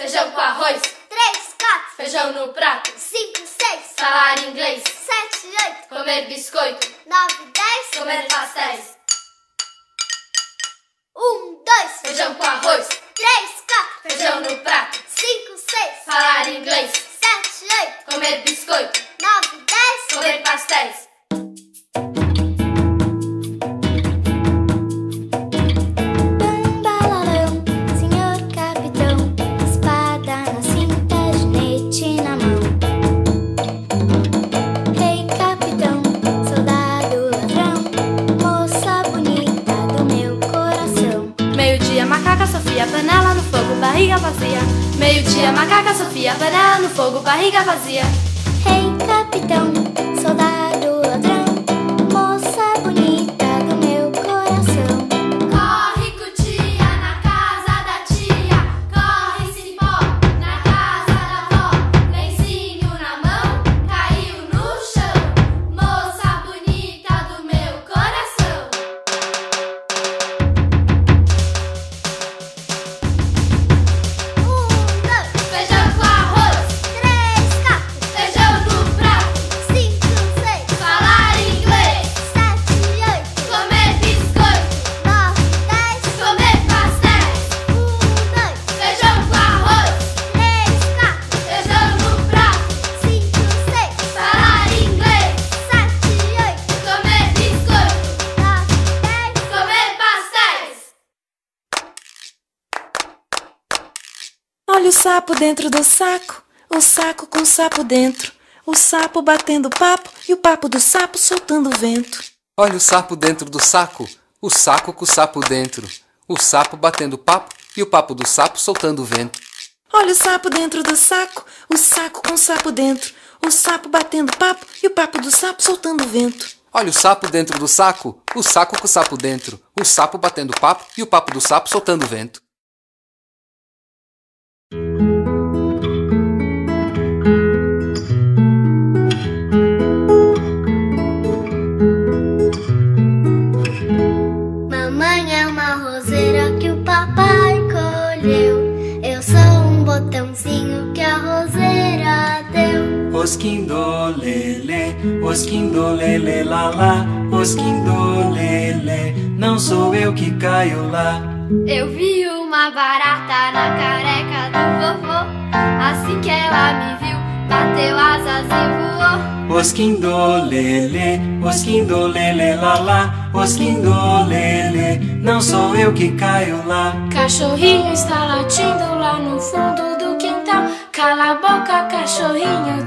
Feijão com arroz. 3, 4. Feijão no prato. 5, 6. Falar inglês. 7, 8. Comer biscoito. 9, 10. Comer pastéis. 1, 2. Feijão com arroz. 3, 4. Feijão no prato. 5, 6. Falar inglês. 7, 8. Comer biscoito. 9, 10. Comer pastéis. Bambalalão, senhor capitão, espada na cinta, jinete na mão. Rei capitão, soldado ladrão, moça bonita do meu coração. Meio-dia, macaca Sofia, panela no fogo, barriga vazia. Meio-dia, macaca Sofia, panela no fogo, barriga vazia. Rei capitão, soldado ladrão, moça bonita do meu coração. Corre, cutia, na casa da tia. Corre, cipó, na casa da avó. Lencinho na mão, caiu no chão. Moça bonita do meu coração. 1, 2, Feijão com arroz. 3, 4. Feijão no prato. 5, 6. Falar inglês. 7, 8. Comer biscoito. 9, 10. Comer pastéis. 1, 2. Feijão com arroz. 3, 4. Feijão no prato. 5, 6. Falar inglês. 7, 8. Comer biscoito. 9, 10. Comer pastéis. Olha o sapo dentro do saco, o saco com o sapo dentro, o sapo batendo papo e o papo do sapo soltando vento. Olha o sapo dentro do saco, o saco com o sapo dentro, o sapo batendo papo e o papo do sapo soltando vento. Olha o sapo dentro do saco, o saco com o sapo dentro, o sapo batendo papo e o papo do sapo soltando vento. Olha o sapo dentro do saco, o saco com o sapo dentro, o sapo batendo papo e o papo do sapo soltando vento. Mamãe é uma roseira que o papai colheu. Eu sou um botãozinho que a roseira deu. Osquindolele, lalá, osquindolele, não sou eu que caio lá. Eu vi uma barata na careca do vovô. Assim que ela me viu, bateu asas e voou. Osquindolele, lalá, osquindolele, não sou eu que caio lá. Cachorrinho está latindo lá no fundo do quintal. Cala a boca, cachorrinho.